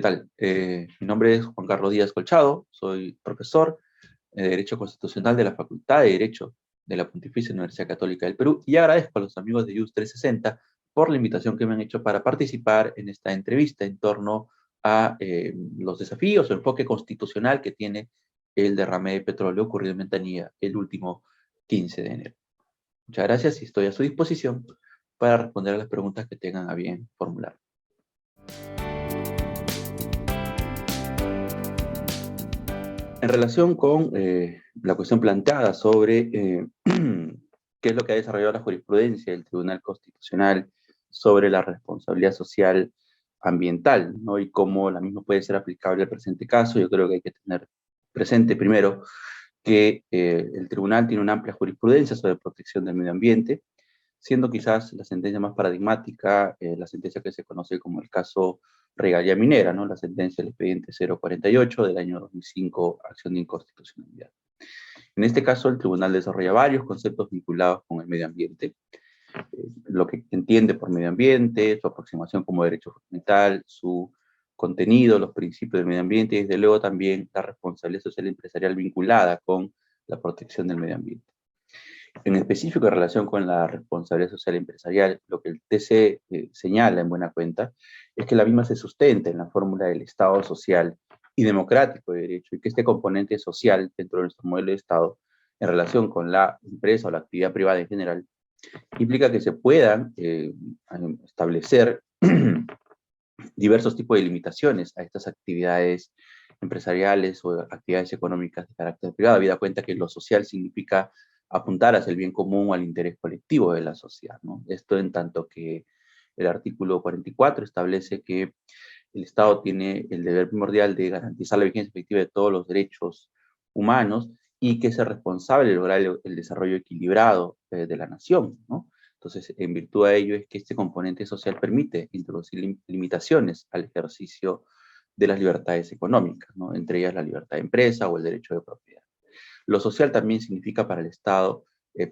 ¿Qué tal? Mi nombre es Juan Carlos Díaz Colchado, soy profesor de Derecho Constitucional de la Facultad de Derecho de la Pontificia Universidad Católica del Perú y agradezco a los amigos de JUS 360 por la invitación que me han hecho para participar en esta entrevista en torno a los desafíos o enfoque constitucional que tiene el derrame de petróleo ocurrido en Ventanilla el último 15 de enero. Muchas gracias y estoy a su disposición para responder a las preguntas que tengan a bien formular. En relación con la cuestión planteada sobre qué es lo que ha desarrollado la jurisprudencia del Tribunal Constitucional sobre la responsabilidad social ambiental, ¿no? Y cómo la misma puede ser aplicable al presente caso, yo creo que hay que tener presente primero que el tribunal tiene una amplia jurisprudencia sobre protección del medio ambiente, siendo quizás la sentencia más paradigmática, la sentencia que se conoce como el caso Regalía Minera, ¿no? La sentencia del expediente 048 del año 2005, acción de inconstitucionalidad. En este caso, el tribunal desarrolla varios conceptos vinculados con el medio ambiente, lo que entiende por medio ambiente, su aproximación como derecho fundamental, su contenido, los principios del medio ambiente y desde luego también la responsabilidad social empresarial vinculada con la protección del medio ambiente. En específico, en relación con la responsabilidad social empresarial, lo que el TC señala en buena cuenta es que la misma se sustenta en la fórmula del Estado social y democrático de derecho, y que este componente social dentro de nuestro modelo de Estado, en relación con la empresa o la actividad privada en general, implica que se puedan establecer diversos tipos de limitaciones a estas actividades empresariales o actividades económicas de carácter privado, habida cuenta que lo social significa apuntar hacia el bien común o al interés colectivo de la sociedad, ¿no? Esto en tanto que el artículo 44 establece que el Estado tiene el deber primordial de garantizar la vigencia efectiva de todos los derechos humanos y que es responsable de lograr el desarrollo equilibrado de la nación, ¿no? Entonces, en virtud de ello es que este componente social permite introducir limitaciones al ejercicio de las libertades económicas, ¿no? Entre ellas la libertad de empresa o el derecho de propiedad. Lo social también significa para el Estado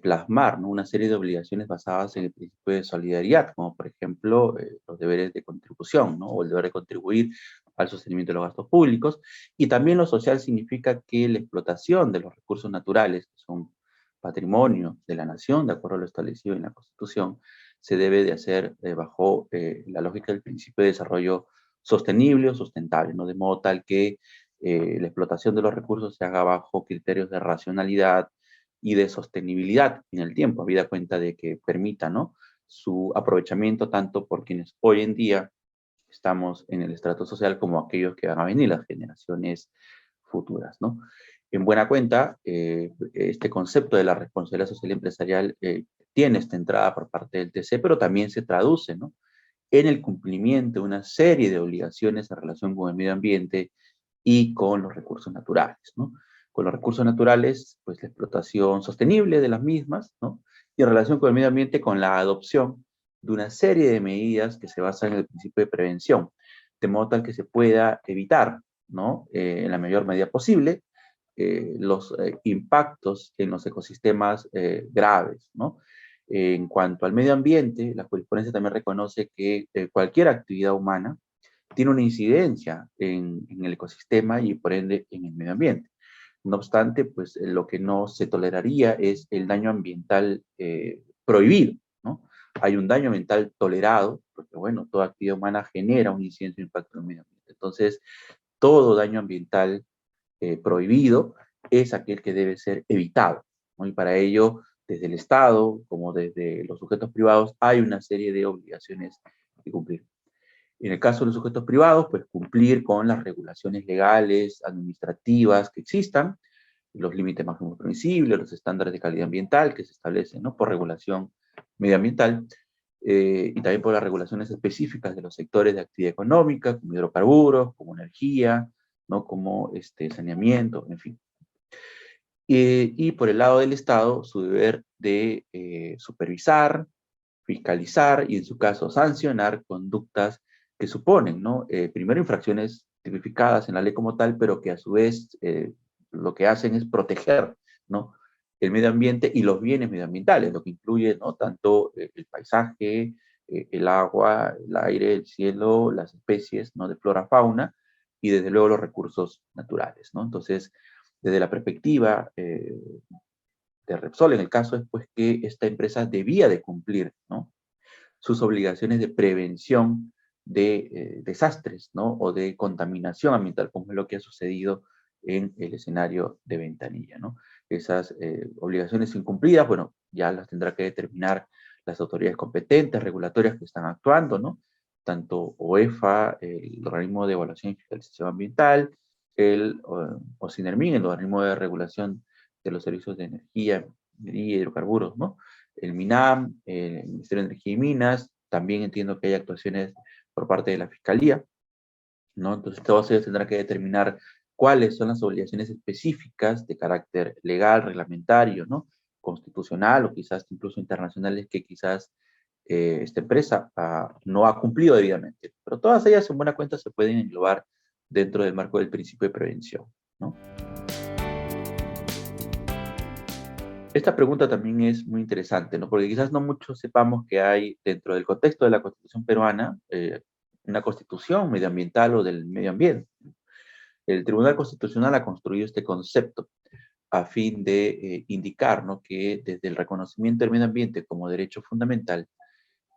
plasmar, ¿no? Una serie de obligaciones basadas en el principio de solidaridad, como por ejemplo los deberes de contribución, ¿no? O el deber de contribuir al sostenimiento de los gastos públicos. Y también lo social significa que la explotación de los recursos naturales, que son patrimonio de la nación, de acuerdo a lo establecido en la Constitución, se debe de hacer bajo la lógica del principio de desarrollo sostenible o sustentable, ¿no? De modo tal que la explotación de los recursos se haga bajo criterios de racionalidad y de sostenibilidad en el tiempo, habida cuenta de que permita, ¿no? Su aprovechamiento tanto por quienes hoy en día estamos en el estrato social como aquellos que van a venir, las generaciones futuras, ¿no? En buena cuenta, este concepto de la responsabilidad social empresarial tiene esta entrada por parte del TC, pero también se traduce, ¿no? En el cumplimiento de una serie de obligaciones en relación con el medio ambiente y con los recursos naturales, ¿no? Con los recursos naturales, pues la explotación sostenible de las mismas, ¿no? Y en relación con el medio ambiente, con la adopción de una serie de medidas que se basan en el principio de prevención, de modo tal que se pueda evitar, ¿no? En la mayor medida posible, los impactos en los ecosistemas graves, ¿no? En cuanto al medio ambiente, la jurisprudencia también reconoce que cualquier actividad humana tiene una incidencia en el ecosistema y por ende en el medio ambiente. No obstante, pues lo que no se toleraría es el daño ambiental prohibido, ¿no? Hay un daño ambiental tolerado, porque bueno, toda actividad humana genera un incidencia de impacto en el medio ambiente. Entonces, todo daño ambiental prohibido es aquel que debe ser evitado, ¿no? Y para ello, desde el Estado como desde los sujetos privados, hay una serie de obligaciones que cumplir. En el caso de los sujetos privados, pues cumplir con las regulaciones legales, administrativas que existan, los límites máximos permisibles, los estándares de calidad ambiental que se establecen, ¿no? Por regulación medioambiental, y también por las regulaciones específicas de los sectores de actividad económica, como hidrocarburos, como energía, ¿no? Como saneamiento, en fin. Y por el lado del Estado, su deber de supervisar, fiscalizar y en su caso sancionar conductas que suponen, ¿no? Primero infracciones tipificadas en la ley como tal, pero que a su vez lo que hacen es proteger, ¿no? El medio ambiente y los bienes medioambientales, lo que incluye, ¿no? Tanto el paisaje, el agua, el aire, el cielo, las especies, ¿no?, de flora, fauna, y desde luego los recursos naturales, ¿no? Entonces, desde la perspectiva de Repsol, en el caso es pues que esta empresa debía de cumplir, ¿no?, sus obligaciones de prevención de desastres, ¿no?, o de contaminación ambiental, como es lo que ha sucedido en el escenario de Ventanilla, ¿no? Esas obligaciones incumplidas, bueno, ya las tendrá que determinar las autoridades competentes, regulatorias que están actuando, ¿no? Tanto OEFA, el organismo de evaluación y fiscalización ambiental, el OSINERMIN, el organismo de regulación de los servicios de energía, minería y hidrocarburos, ¿no? El MINAM, el Ministerio de Energía y Minas, también entiendo que hay actuaciones por parte de la Fiscalía, ¿no? Entonces todos ellos tendrán que determinar cuáles son las obligaciones específicas de carácter legal, reglamentario, ¿no?, constitucional o quizás incluso internacionales que quizás esta empresa no ha cumplido debidamente. Pero todas ellas en buena cuenta se pueden englobar dentro del marco del principio de prevención, ¿no? Esta pregunta también es muy interesante, ¿no? Porque quizás no muchos sepamos que hay dentro del contexto de la Constitución peruana una constitución medioambiental o del medio ambiente. El Tribunal Constitucional ha construido este concepto a fin de indicar, ¿no?, que desde el reconocimiento del medio ambiente como derecho fundamental,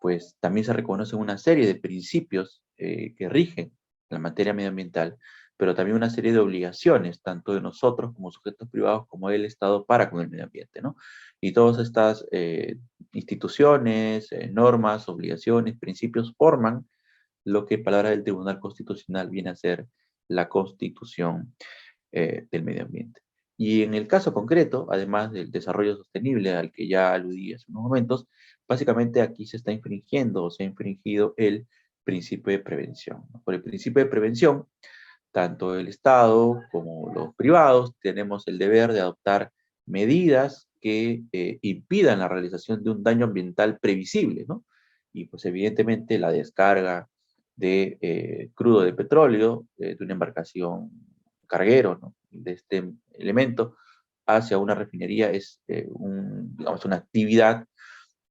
pues también se reconocen una serie de principios que rigen la materia medioambiental, pero también una serie de obligaciones, tanto de nosotros como sujetos privados, como del Estado para con el medio ambiente, ¿no? Y todas estas instituciones, normas, obligaciones, principios forman lo que en palabras del Tribunal Constitucional viene a ser la Constitución del medio ambiente. Y en el caso concreto, además del desarrollo sostenible al que ya aludí hace unos momentos, básicamente aquí se está infringiendo o se ha infringido el principio de prevención, ¿no? Por el principio de prevención, tanto el Estado como los privados tenemos el deber de adoptar medidas que impidan la realización de un daño ambiental previsible, ¿no? Y pues evidentemente la descarga de crudo de petróleo de una embarcación carguero, ¿no?, de este elemento hacia una refinería es digamos, una actividad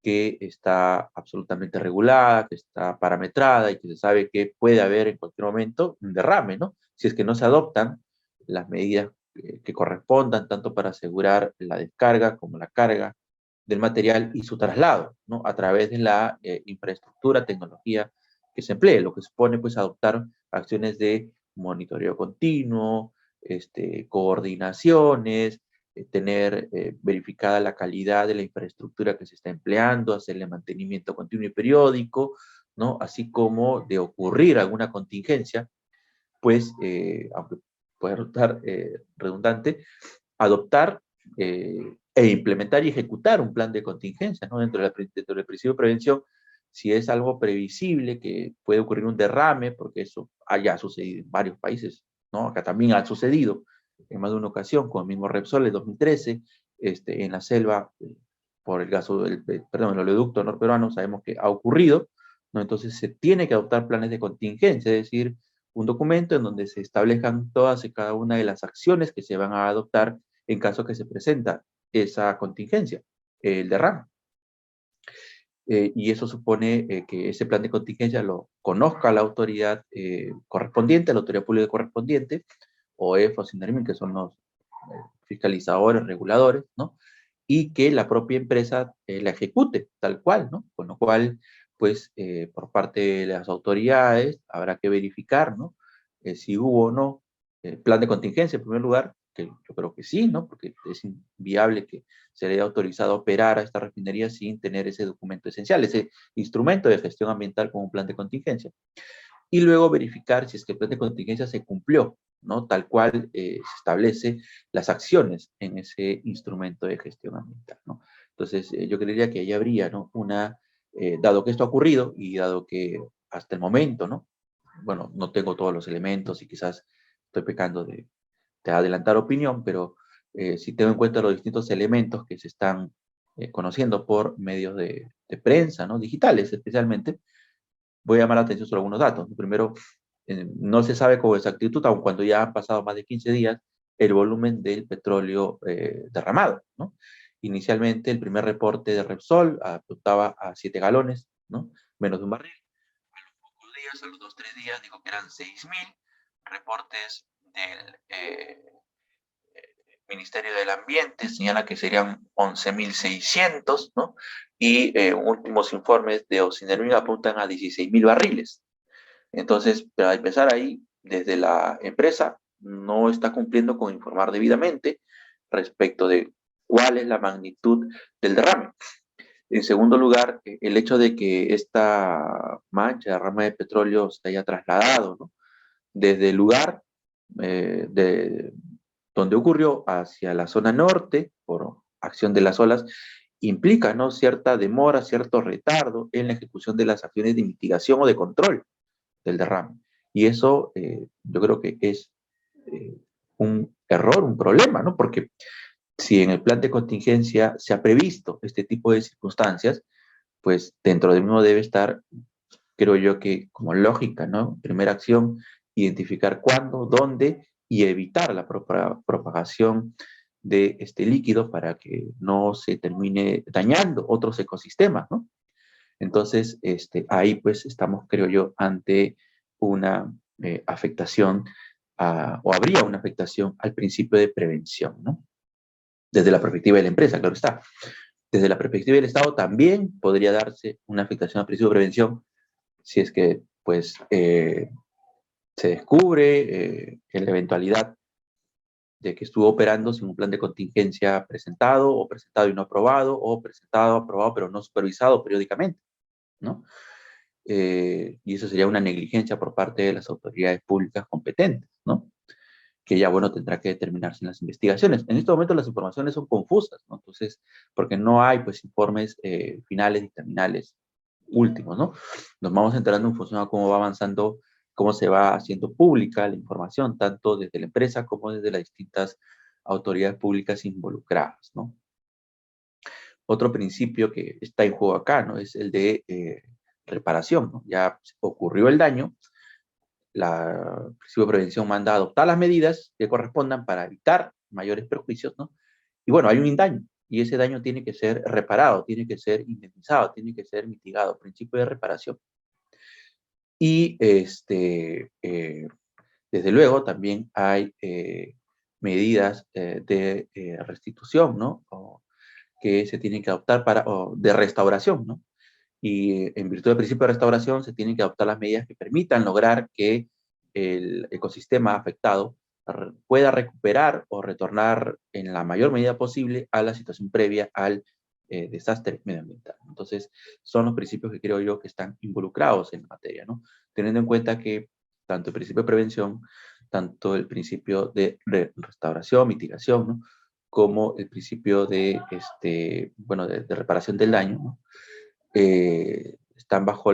que está absolutamente regulada, que está parametrada y que se sabe que puede haber en cualquier momento un derrame, ¿no? Si es que no se adoptan las medidas que correspondan, tanto para asegurar la descarga como la carga del material y su traslado, ¿no?, a través de la infraestructura, tecnología que se emplee, lo que supone pues adoptar acciones de monitoreo continuo, coordinaciones, tener verificada la calidad de la infraestructura que se está empleando, hacerle mantenimiento continuo y periódico, ¿no?, así como de ocurrir alguna contingencia, pues, aunque pueda resultar redundante, adoptar e implementar y ejecutar un plan de contingencia, ¿no?, dentro del principio de prevención. Si es algo previsible, que puede ocurrir un derrame, porque eso haya sucedido en varios países, ¿no? Acá también ha sucedido en más de una ocasión, con el mismo Repsol en 2013, en la selva, por el gaso, perdón, el oleoducto norperuano, sabemos que ha ocurrido, ¿no? Entonces se tiene que adoptar planes de contingencia, es decir, un documento en donde se establezcan todas y cada una de las acciones que se van a adoptar en caso que se presenta esa contingencia, el derrame. Y eso supone que ese plan de contingencia lo conozca la autoridad correspondiente, la autoridad pública correspondiente, o EFA o SINDARMIN, que son los fiscalizadores, reguladores, ¿no? Y que la propia empresa la ejecute tal cual, ¿no? Con lo cual, pues, por parte de las autoridades habrá que verificar, ¿no?, si hubo o no plan de contingencia en primer lugar, que yo creo que sí, ¿no?, porque es inviable que se le haya autorizado a operar a esta refinería sin tener ese documento esencial, ese instrumento de gestión ambiental como un plan de contingencia. Y luego verificar si es que el plan de contingencia se cumplió, ¿no?, tal cual se establece las acciones en ese instrumento de gestión ambiental, ¿no? Entonces, yo creería que ahí habría, ¿no?, dado que esto ha ocurrido y dado que hasta el momento, ¿no?, bueno, no tengo todos los elementos y quizás estoy pecando de adelantar opinión, pero si tengo en cuenta los distintos elementos que se están conociendo por medios de prensa, ¿no?, digitales especialmente, voy a llamar la atención sobre algunos datos. Primero, no se sabe con exactitud, aun cuando ya han pasado más de 15 días, el volumen del petróleo derramado, ¿no? Inicialmente, el primer reporte de Repsol apuntaba a 7 galones, ¿no?, menos de un barril. A los pocos días, a los 2, 3 días, dijo que eran 6.000. Reportes del Ministerio del Ambiente señala que serían 11.600, ¿no? Y últimos informes de Oceanermia apuntan a 16.000 barriles. Entonces, para empezar ahí, desde la empresa no está cumpliendo con informar debidamente respecto de cuál es la magnitud del derrame. En segundo lugar, el hecho de que esta mancha, derrame de petróleo, se haya trasladado, ¿no?, desde el lugar de donde ocurrió hacia la zona norte, por acción de las olas, implica, ¿no?, cierta demora, cierto retardo en la ejecución de las acciones de mitigación o de control del derrame. Y eso yo creo que es un error, un problema, ¿no? Porque si en el plan de contingencia se ha previsto este tipo de circunstancias, pues dentro del mismo debe estar, creo yo, que como lógica, ¿no? Primera acción, identificar cuándo, dónde y evitar la propagación de este líquido para que no se termine dañando otros ecosistemas, ¿no? Entonces, ahí pues estamos, creo yo, ante una afectación o habría una afectación al principio de prevención, ¿no? Desde la perspectiva de la empresa, claro está. Desde la perspectiva del Estado también podría darse una afectación al principio de prevención si es que pues se descubre en la eventualidad de que estuvo operando sin un plan de contingencia presentado o presentado y no aprobado o presentado, aprobado pero no supervisado periódicamente, ¿no? Y eso sería una negligencia por parte de las autoridades públicas competentes, ¿no? Que ya, bueno, tendrá que determinarse en las investigaciones. En este momento las informaciones son confusas, ¿no? Entonces, porque no hay, pues, informes finales y terminales últimos, ¿no? Nos vamos enterando en función a cómo va avanzando, cómo se va haciendo pública la información, tanto desde la empresa como desde las distintas autoridades públicas involucradas, ¿no? Otro principio que está en juego acá, ¿no?, es el de reparación, ¿no? Ya ocurrió el daño, la principio de prevención manda a adoptar las medidas que correspondan para evitar mayores perjuicios, ¿no? Y bueno, hay un daño, y ese daño tiene que ser reparado, tiene que ser indemnizado, tiene que ser mitigado, principio de reparación. Y desde luego también hay medidas de restitución, ¿no? O que se tienen que adoptar o de restauración, ¿no? Y en virtud del principio de restauración se tienen que adoptar las medidas que permitan lograr que el ecosistema afectado pueda recuperar o retornar en la mayor medida posible a la situación previa al desastre medioambiental. Entonces, son los principios que creo yo que están involucrados en la materia, ¿no? Teniendo en cuenta que tanto el principio de prevención, tanto el principio de restauración, mitigación, ¿no?, como el principio de, bueno, de reparación del daño, ¿no?, están bajo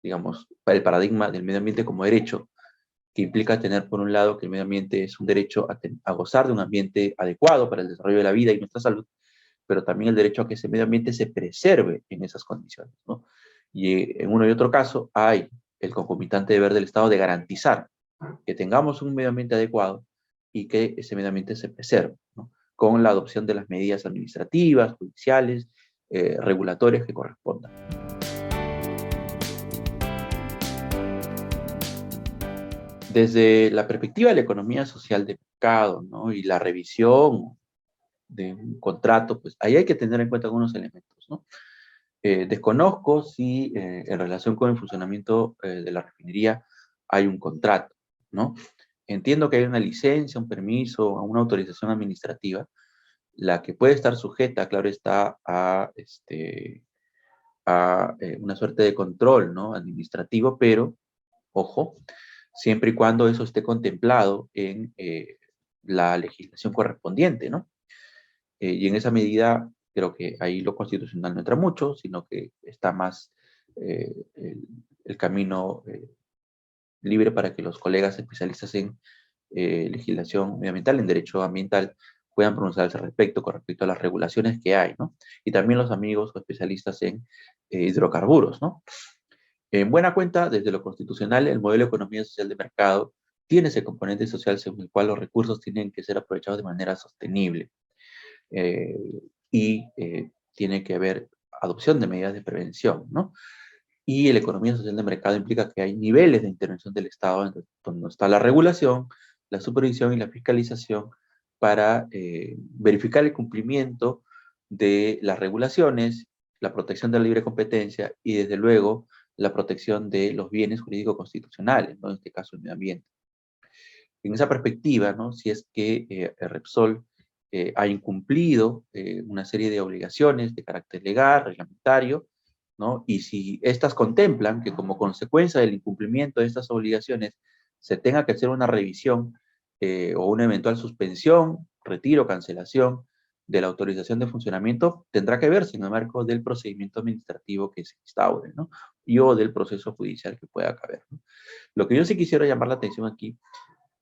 digamos, el paradigma del medio ambiente como derecho, que implica tener, por un lado, que el medio ambiente es un derecho a gozar de un ambiente adecuado para el desarrollo de la vida y nuestra salud, pero también el derecho a que ese medio ambiente se preserve en esas condiciones, ¿no? Y en uno y otro caso hay el concomitante deber del Estado de garantizar que tengamos un medio ambiente adecuado y que ese medio ambiente se preserve, ¿no?, con la adopción de las medidas administrativas, judiciales, regulatorias que correspondan. Desde la perspectiva de la economía social de mercado, ¿no?, y la revisión de un contrato, pues ahí hay que tener en cuenta algunos elementos, ¿no? Desconozco si en relación con el funcionamiento de la refinería hay un contrato, ¿no? Entiendo que hay una licencia, un permiso, una autorización administrativa, la que puede estar sujeta, claro está, a una suerte de control, ¿no?, administrativo, pero, ojo, siempre y cuando eso esté contemplado en la legislación correspondiente, ¿no? Y en esa medida, creo que ahí lo constitucional no entra mucho, sino que está más el camino libre para que los colegas especialistas en legislación medioambiental, en derecho ambiental, puedan pronunciarse al respecto con respecto a las regulaciones que hay, ¿no? Y también los amigos o especialistas en hidrocarburos, ¿no? En buena cuenta, desde lo constitucional, el modelo de economía social de mercado tiene ese componente social según el cual los recursos tienen que ser aprovechados de manera sostenible. Y tiene que haber adopción de medidas de prevención, ¿no? Y la economía social de mercado implica que hay niveles de intervención del Estado donde está la regulación, la supervisión y la fiscalización para verificar el cumplimiento de las regulaciones, la protección de la libre competencia y, desde luego, la protección de los bienes jurídicos constitucionales, ¿no? En este caso el medio ambiente. En esa perspectiva, ¿no? Si es que el Repsol ha incumplido una serie de obligaciones de carácter legal, reglamentario, ¿no? Y si estas contemplan que como consecuencia del incumplimiento de estas obligaciones se tenga que hacer una revisión o una eventual suspensión, retiro, cancelación de la autorización de funcionamiento, tendrá que verse en el marco del procedimiento administrativo que se instaure, ¿no? Y o del proceso judicial que pueda caber, ¿no? Lo que yo sí quisiera llamar la atención aquí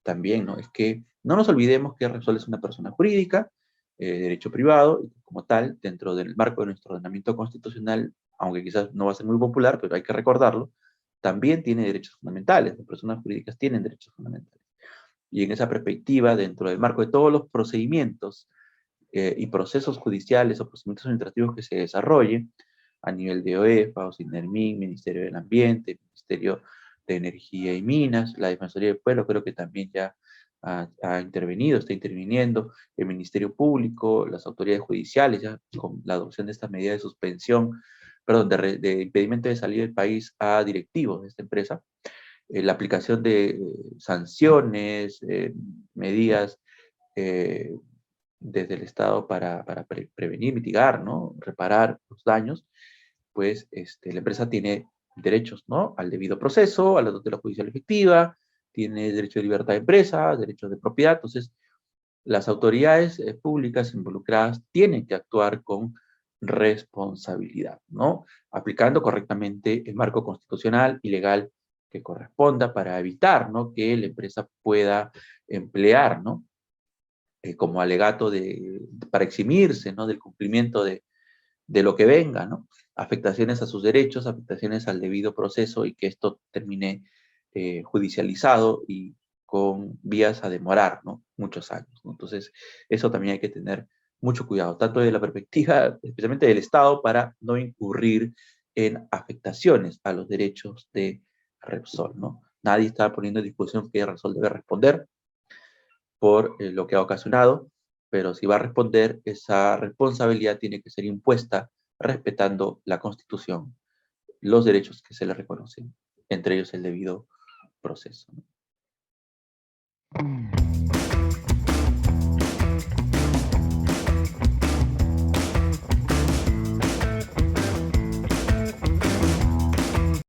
también, ¿no? Es que no nos olvidemos que Repsol es una persona jurídica, derecho privado, y como tal, dentro del marco de nuestro ordenamiento constitucional, aunque quizás no va a ser muy popular, pero hay que recordarlo, también tiene derechos fundamentales. Las personas jurídicas tienen derechos fundamentales. Y en esa perspectiva, dentro del marco de todos los procedimientos y procesos judiciales o procedimientos administrativos que se desarrollen a nivel de OEFA, o SINERMIN, Ministerio del Ambiente, Ministerio de Energía y Minas, la Defensoría del Pueblo creo que también ya ha intervenido, está interviniendo, el Ministerio Público, las autoridades judiciales, ya con la adopción de esta medida de suspensión, perdón, de impedimento de salida del país a directivos de esta empresa, la aplicación de sanciones, medidas desde el Estado para prevenir, mitigar, ¿no? Reparar los daños, pues la empresa tiene derechos, ¿no? Al debido proceso, a la tutela judicial efectiva, tiene derecho de libertad de empresa, derechos de propiedad. Entonces, las autoridades públicas involucradas tienen que actuar con responsabilidad, ¿no? Aplicando correctamente el marco constitucional y legal que corresponda para evitar, ¿no? Que la empresa pueda emplear, ¿no? Como alegato para eximirse, ¿no? Del cumplimiento de lo que venga, ¿no? Afectaciones a sus derechos, afectaciones al debido proceso y que esto termine judicializado y con vías a demorar, ¿no? Muchos años, ¿no? Entonces, eso también hay que tener mucho cuidado, tanto de la perspectiva, especialmente del Estado, para no incurrir en afectaciones a los derechos de Repsol, ¿no? Nadie está poniendo en discusión que Repsol debe responder por lo que ha ocasionado, pero si va a responder, esa responsabilidad tiene que ser impuesta respetando la Constitución, los derechos que se le reconocen, entre ellos el debido proceso.